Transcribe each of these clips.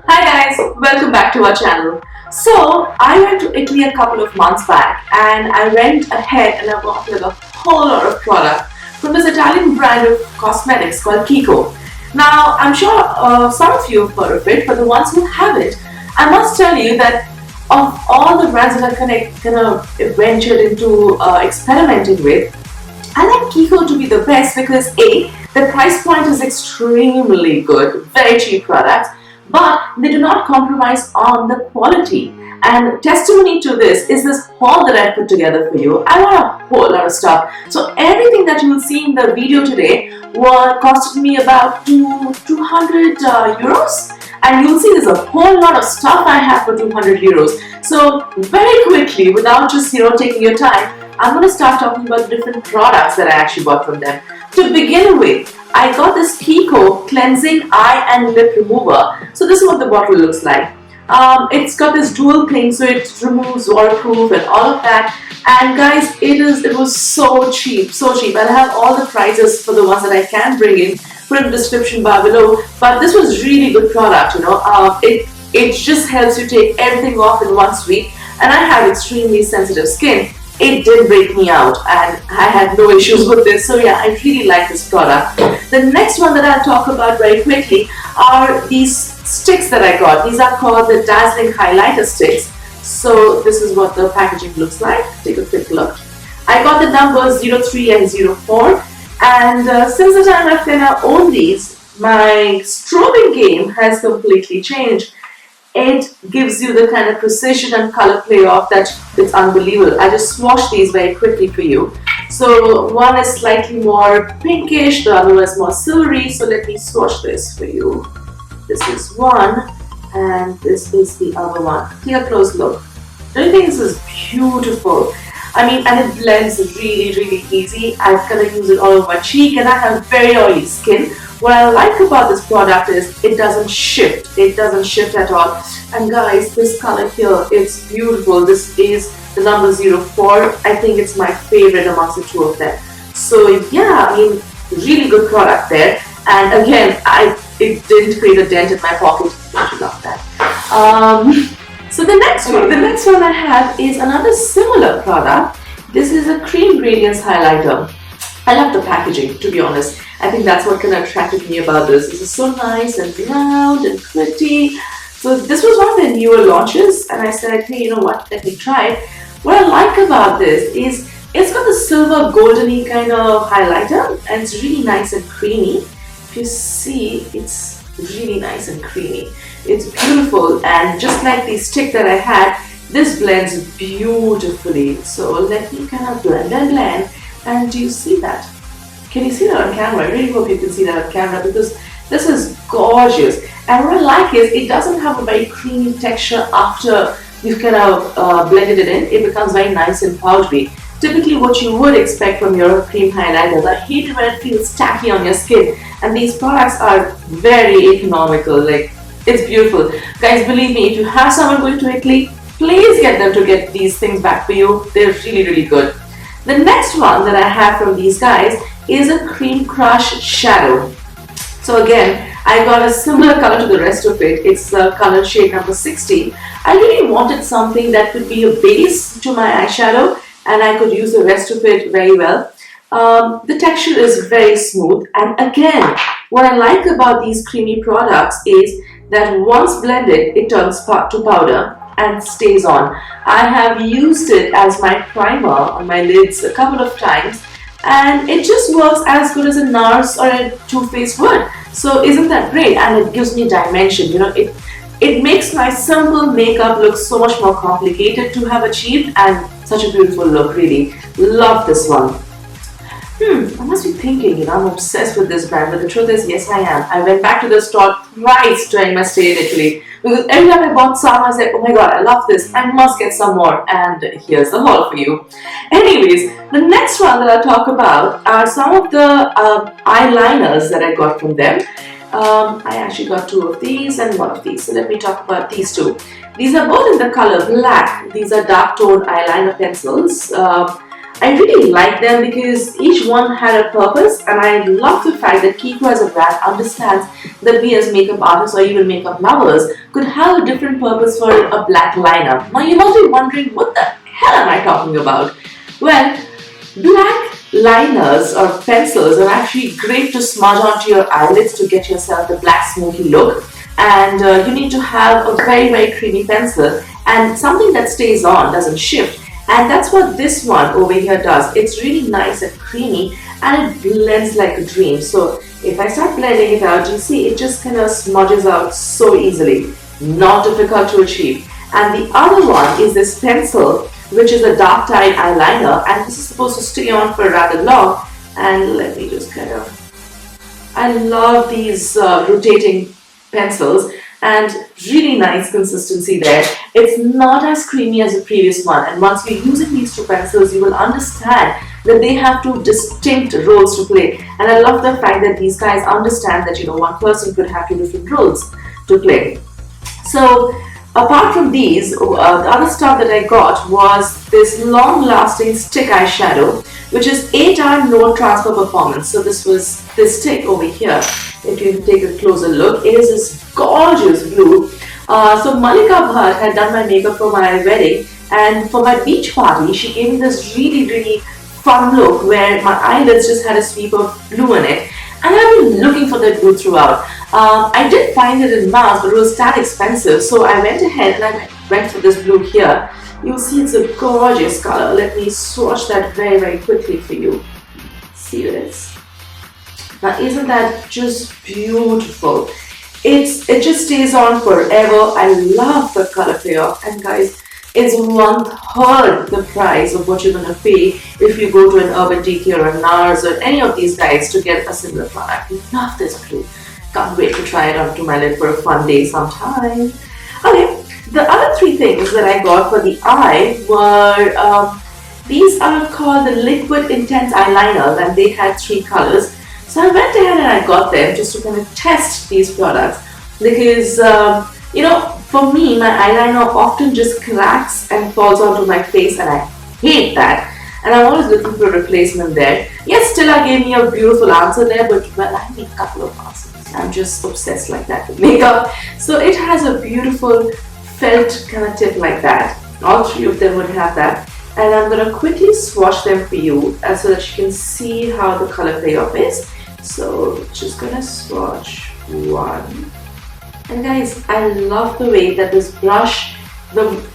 Hi guys, welcome back to our channel. So I went to Italy a couple of months back and I went ahead and I bought like a whole lot of product from this Italian brand of cosmetics called KIKO. Now I'm sure some of you have heard of it, but the ones who haven't, I must tell you that of all the brands that I kind of ventured into experimenting with, I like KIKO to be the best because A, the price point is extremely good, very cheap products, but they do not compromise on the quality. And testimony to this is this haul that I put together for you. I want a whole lot of stuff. So everything that you will see in the video today costed me about 200 euros. And you'll see there's a whole lot of stuff I have for 200 euros. So very quickly, without just taking your time, I'm going to start talking about the different products that I actually bought from them. To begin with, I got this KIKO Cleansing Eye and Lip Remover. So this is what the bottle looks like. It's got this dual thing, so it removes waterproof and all of that. And guys, it was so cheap, so cheap. I'll have all the prices for the ones that I can bring in, put in the description bar below. But this was really good product, it just helps you take everything off in one sweep. And I have extremely sensitive skin. It didn't break me out and I had no issues with this. So yeah, I really like this product. The next one that I'll talk about very quickly are these sticks that I got. These are called the Dazzling Highlighter Sticks. So this is what the packaging looks like. Take a quick look. I got the numbers 03 and 04, and since the time I've kind of owned these, my strobing game has completely changed. It gives you the kind of precision and color payoff that it's unbelievable. I just swatch these very quickly for you. So one is slightly more pinkish, the other is more silvery. So let me swatch this for you. This is one and this is the other one. Take a close look. Don't you think this is beautiful? I mean, and it blends really easy. I've kind of used it all over my cheek and I have very oily skin. What I like about this product is it doesn't shift. It doesn't shift at all. And guys, this color here, it's beautiful. This is the number 04. I think it's my favorite amongst the two of them. So yeah, I mean, really good product there. And again, it didn't create a dent in my pocket. Don't you love that? So the next one I have is another similar product. This is a cream radiance highlighter. I love the packaging, to be honest. I think that's what kind of attracted me about this. This is so nice and round and pretty. So this was one of their newer launches and I said, hey, you know what, let me try it. What I like about this is it's got the silver goldeny kind of highlighter and it's really nice and creamy. If you see, it's really nice and creamy. It's beautiful, and just like the stick that I had, this blends beautifully. So let me kind of blend. And do you see that? Can you see that on camera? I really hope you can see that on camera because this is gorgeous. And what I like is it doesn't have a very creamy texture after you've kind of blended it in. It becomes very nice and powdery. Typically what you would expect from your cream highlighters. I hate it when it feels tacky on your skin. And these products are very economical. Like, it's beautiful. Guys, believe me, if you have someone going to Italy, please get them to get these things back for you. They're really good. The next one that I have from these guys is a Cream Crush Shadow. So again, I got a similar color to the rest of it. It's the color shade number 60. I really wanted something that could be a base to my eyeshadow and I could use the rest of it very well. The texture is very smooth, and again, what I like about these creamy products is that once blended, it turns to powder and stays on. I have used it as my primer on my lids a couple of times and it just works as good as a NARS or a Too Faced would. So isn't that great? And it gives me dimension. It makes my simple makeup look so much more complicated to have achieved, and such a beautiful look, really. Love this one. I must be thinking, I'm obsessed with this brand, but the truth is, yes, I am. I went back to the store twice during my stay in Italy because every time I bought some, I said, oh my god, I love this, I must get some more, and here's the haul for you. Anyways, the next one that I'll talk about are some of the eyeliners that I got from them. I actually got two of these and one of these, so let me talk about these two. These are both in the color black. These are dark toned eyeliner pencils. I really like them because each one had a purpose, and I love the fact that KIKO as a brand understands that we as makeup artists or even makeup lovers could have a different purpose for a black liner. Now you must be wondering, what the hell am I talking about? Well, black liners or pencils are actually great to smudge onto your eyelids to get yourself the black smoky look. And you need to have a very creamy pencil and something that stays on, doesn't shift. And that's what this one over here does. It's really nice and creamy and it blends like a dream. So if I start blending it out, you see it just kind of smudges out so easily. Not difficult to achieve. And the other one is this pencil, which is a dark tide eyeliner, and this is supposed to stay on for rather long. And let me just I love these rotating pencils, and really nice consistency there. It's not as creamy as the previous one, and once you're using these two pencils, you will understand that they have two distinct roles to play. And I love the fact that these guys understand that one person could have two different roles to play. So apart from these, the other stuff that I got was this long-lasting stick eyeshadow, which is 8-hour no transfer performance. So this was this stick over here. If you take a closer look, it is this gorgeous blue. So Malika Bhatt had done my makeup for my wedding, and for my beach party, she gave me this really fun look where my eyelids just had a sweep of blue in it. And I've been looking for that blue throughout. I did find it in mass, but it was that expensive. So I went ahead and I went for this blue here. You'll see it's a gorgeous color. Let me swatch that very quickly for you. See this? Now isn't that just beautiful? It just stays on forever. I love the color payoff. And guys, it's 1/3 the price of what you're going to pay if you go to an Urban Decay or a NARS or any of these guys to get a similar product. Love this blue. Can't wait to try it onto my lid for a fun day sometime. Okay, the other three things that I got for the eye were, these are called the Liquid Intense Eyeliners, and they had 3 colors. So I went ahead and I got them just to kind of test these products because, for me, my eyeliner often just cracks and falls onto my face, and I hate that. And I'm always looking for a replacement there. Yes, Stella gave me a beautiful answer there, but well, I need a couple of answers. I'm just obsessed like that with makeup. So it has a beautiful felt kind of tip like that. All 3 of them would have that. And I'm going to quickly swatch them for you so that you can see how the color payoff is. So just going to swatch one. And guys, I love the way that this brush,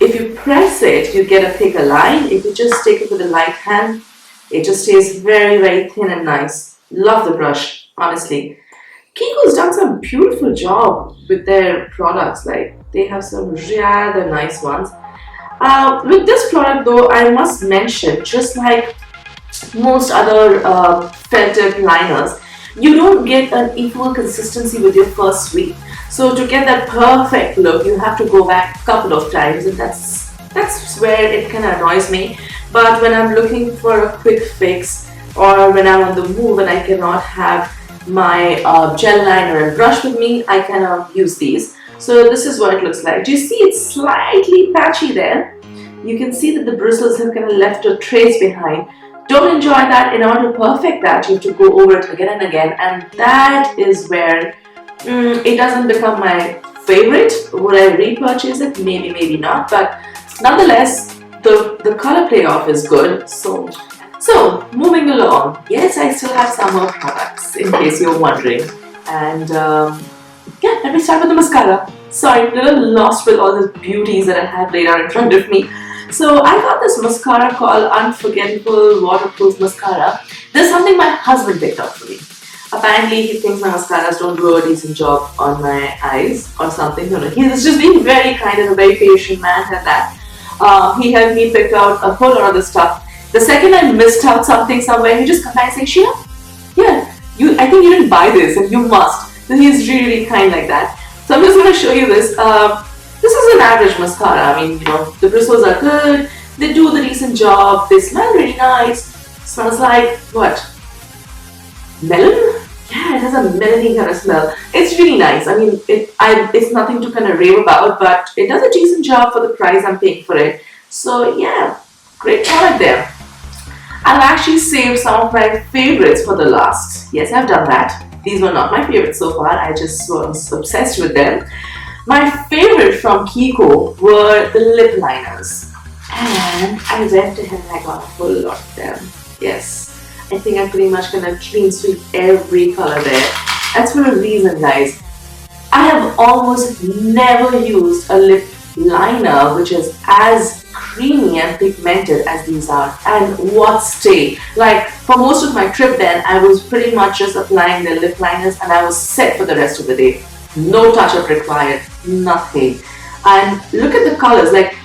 if you press it, you get a thicker line. If you just take it with a light hand, it just stays very thin and nice. Love the brush, honestly. KIKO's done some beautiful job with their products. Like, they have some rather nice ones. With this product though, I must mention, just like most other felt tip liners, you don't get an equal consistency with your first sweep. So to get that perfect look, you have to go back a couple of times, and that's where it kind of annoys me. But when I'm looking for a quick fix, or when I'm on the move and I cannot have my gel liner and brush with me, I kind of use these. So this is what it looks like. Do you see it's slightly patchy there? You can see that the bristles have kind of left a trace behind. Don't enjoy that. In order to perfect that, you have to go over it again and again, and that is where it doesn't become my favorite. Would I repurchase it? Maybe, maybe not. But nonetheless, the color payoff is good. So moving along. Yes, I still have some more products in case you're wondering. And yeah, let me start with the mascara. Sorry, I'm a little lost with all the beauties that I have laid out in front of me. So I got this mascara called Unforgettable Waterproof Mascara. This is something my husband picked up for me. Apparently he thinks my mascaras don't do a decent job on my eyes or something. No, he's just being very kind and a very patient man at that. He helped me pick out a whole lot of the stuff. The second I missed out something somewhere, he just comes back and says, Sheena, yeah, I think you didn't buy this and you must. So he's really kind like that. So I'm just going to show you this. This is an average mascara. I mean, the bristles are good. They do the decent job. They smell really nice. Smells like, what? Melon? Yeah, it has a melony kind of smell. It's really nice. I mean, it's nothing to kind of rave about, but it does a decent job for the price I'm paying for it. So yeah, great product there. I've actually saved some of my favorites for the last. Yes, I've done that. These were not my favorites so far. I just was obsessed with them. My favorite from KIKO were the lip liners. And I went ahead and I got a whole lot of them. Yes, I think I'm pretty much gonna clean sweep every color there. That's for a reason, guys. I have almost never used a lip liner which is as creamy and pigmented as these are, and what stay. Like for most of my trip then, I was pretty much just applying the lip liners and I was set for the rest of the day. No touch-up required, nothing. And look at the colors, like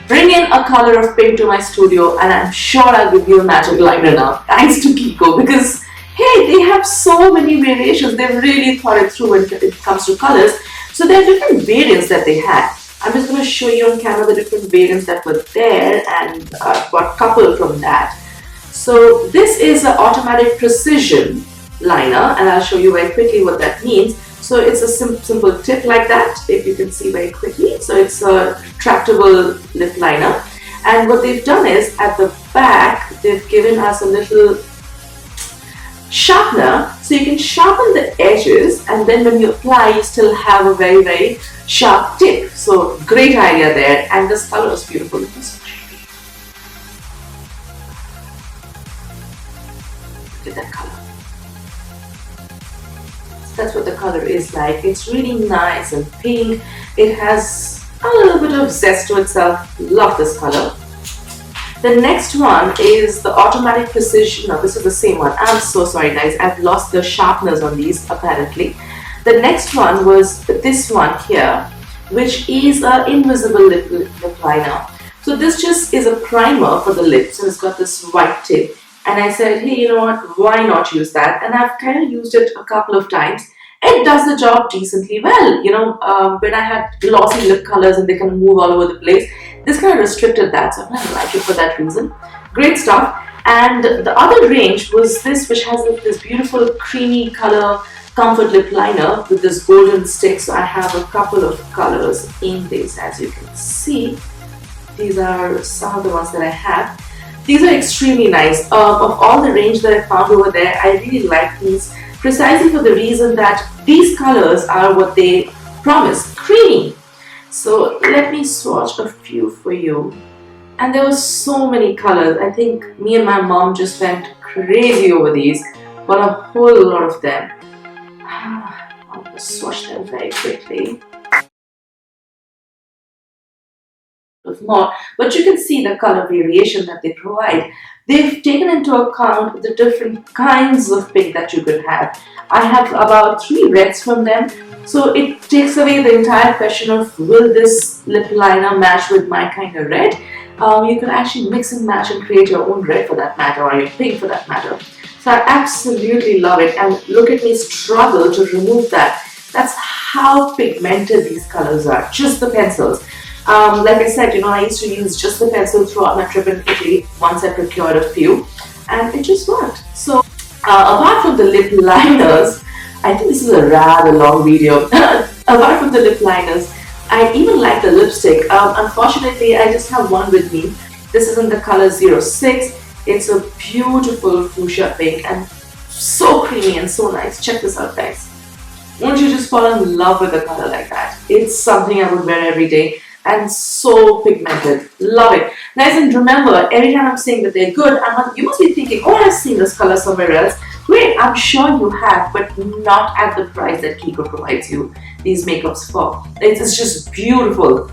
bring in a color of pink to my studio and I'm sure I'll give you a magic liner now, thanks to KIKO, because hey, they have so many variations. They've really thought it through when it comes to colors. So there are different variants that they had. I'm just going to show you on camera the different variants that were there, and got a couple from that. So this is an automatic precision liner, and I'll show you very quickly what that means. So it's a simple tip like that, if you can see very quickly. So it's a retractable lip liner. And what they've done is, at the back, they've given us a little sharpener, so you can sharpen the edges, and then when you apply you still have a very sharp tip. So great idea there, and this color is beautiful. Look at that color. So that's what the color is like. It's really nice and pink. It has a little bit of zest to itself. Love this color. The next one is the automatic precision. Now this is the same one. I'm so sorry guys, I've lost the sharpeners on these apparently. The next one was this one here, which is an invisible lip liner. So this just is a primer for the lips, and it's got this white tip. And I said, hey, you know what, why not use that? And I've kind of used it a couple of times. It does the job decently well. You know, when I had glossy lip colors and they kind of move all over the place, this kind of restricted that, so I kind of like it for that reason. Great stuff. And the other range was this, which has this beautiful creamy color comfort lip liner with this golden stick. So I have a couple of colors in this, as you can see. These are some of the ones that I have. These are extremely nice. Of all the range that I found over there, I really like these, precisely for the reason that these colors are what they promise, creamy. So let me swatch a few for you. And there were so many colors. I think me and my mom just went crazy over these. Got a whole lot of them. I'll just swatch them very quickly. More, but you can see the color variation that they provide. They've taken into account the different kinds of pink that you could have. I have about 3 reds from them, so it takes away the entire question of will this lip liner match with my kind of red. You can actually mix and match and create your own red for that matter, or your pink for that matter. So I absolutely love it, and look at me struggle to remove that. That's how pigmented these colors are, just the pencils. Like I said, you know, I used to use just the pencil throughout my trip in Italy once I procured a few, and it just worked. So apart from the lip liners, I think this is a rather long video. Apart from the lip liners, I even like the lipstick. Unfortunately, I just have one with me. This is in the color 06. It's a beautiful fuchsia pink and so creamy and so nice. Check this out, guys. Won't you just fall in love with a color like that? It's something I would wear every day. And so pigmented. Love it. Guys, and remember, every time I'm saying that they're good, you must be thinking, oh, I've seen this color somewhere else. Great, I'm sure you have, but not at the price that KIKO provides you these makeups for. It's just beautiful.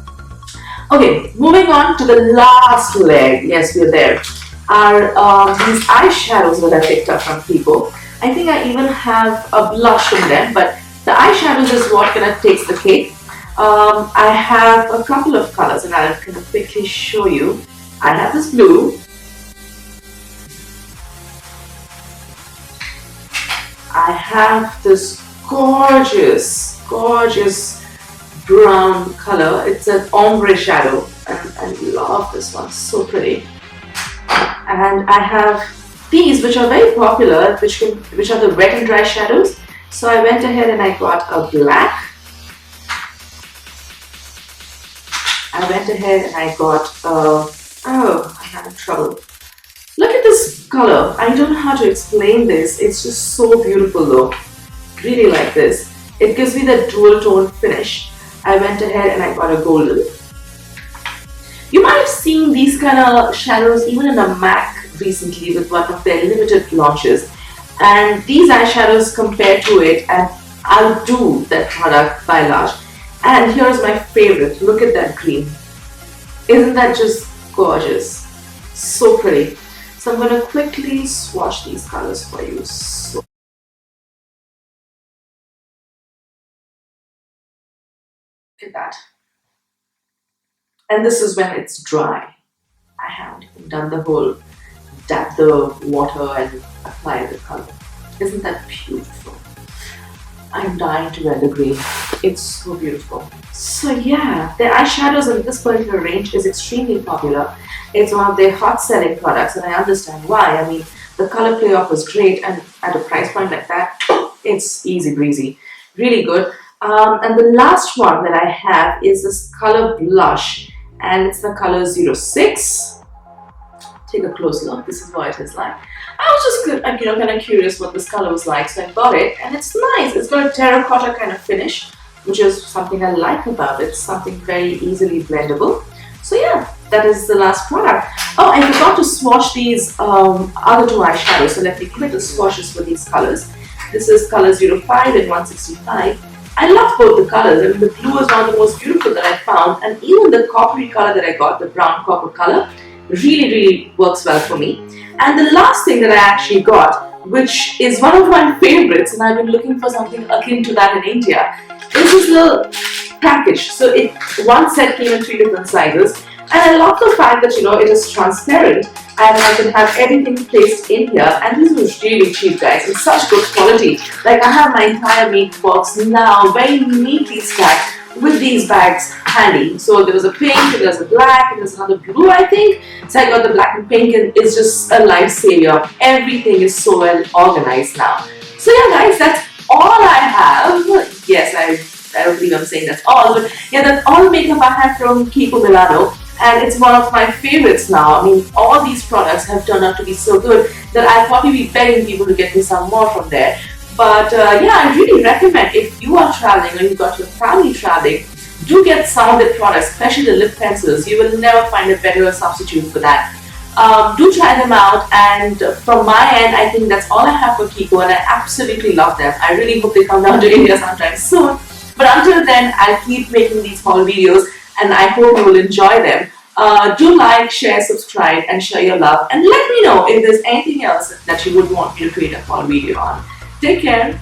Okay, moving on to the last leg. Yes, we're there. Are these eyeshadows that I picked up from KIKO. I think I even have a blush in them, but the eyeshadows is what kind of takes the cake. I have a couple of colors, and I'll kind of quickly show you. I have this blue. I have this gorgeous brown color. It's an ombre shadow, and I love this one. So pretty. And I have these, which are very popular, which are the wet and dry shadows. So I went ahead and I got a black. I went ahead and I got, oh, I'm having trouble. Look at this color. I don't know how to explain this. It's just so beautiful though. Really like this. It gives me the dual tone finish. I went ahead and I got a golden. You might have seen these kind of shadows even in a MAC recently with one of their limited launches. And these eyeshadows compare to it and outdo that product by large. And here's my favorite. Look at that green. Isn't that just gorgeous? So pretty. So I'm going to quickly swatch these colors for you. So look at that. And this is when it's dry. I haven't even done the whole dab the water and apply the color. Isn't that beautiful? I'm dying to wear the green. It's so beautiful. So yeah, the eyeshadows in this particular range is extremely popular. It's one of their hot selling products and I understand why. I mean, the color payoff is great and at a price point like that, it's easy breezy. Really good. And the last one that I have is this color blush and it's the color 06. Take a close look. This is what it is like. I was just kind of curious what this color was like, so I got it, and it's nice. It's got a terracotta kind of finish, which is something I like about it. It's something very easily blendable. So yeah, that is the last product. Oh, I forgot to swatch these other two eyeshadows. So let me quickly swatches for these colors. This is color 05 and 165. I love both the colors. I mean, the blue is one of the most beautiful that I found, and even the coppery color that I got, the brown copper color, really works well for me. And the last thing that I actually got, which is one of my favorites, and I've been looking for something akin to that in India, is this little package. So one set came in 3 different sizes, and I love the fact that it is transparent and I can have everything placed in here. And this was really cheap, guys, and such good quality. Like, I have my entire makeup box now very neatly stacked with these bags handy. So there was a pink, there's a black, and there's another blue, I think. So I got the black and pink, and it's just a lifesaver. Everything is so well organized now. So yeah, guys, that's all I have. Yes, I don't believe I'm saying that's all, but yeah, that's all the makeup I have from KIKO Milano. And it's one of my favorites now. I mean, all these products have turned out to be so good that I'll probably be begging people to get me some more from there. But yeah, I really recommend if you are traveling or you've got your family traveling, do get some of the products, especially the lip pencils. You will never find a better substitute for that. Do try them out, and from my end, I think that's all I have for KIKO, and I absolutely love them. I really hope they come down to India sometime soon. But until then, I'll keep making these small videos, and I hope you will enjoy them. Do like, share, subscribe, and share your love. And let me know if there's anything else that you would want me to create a small video on. Take care.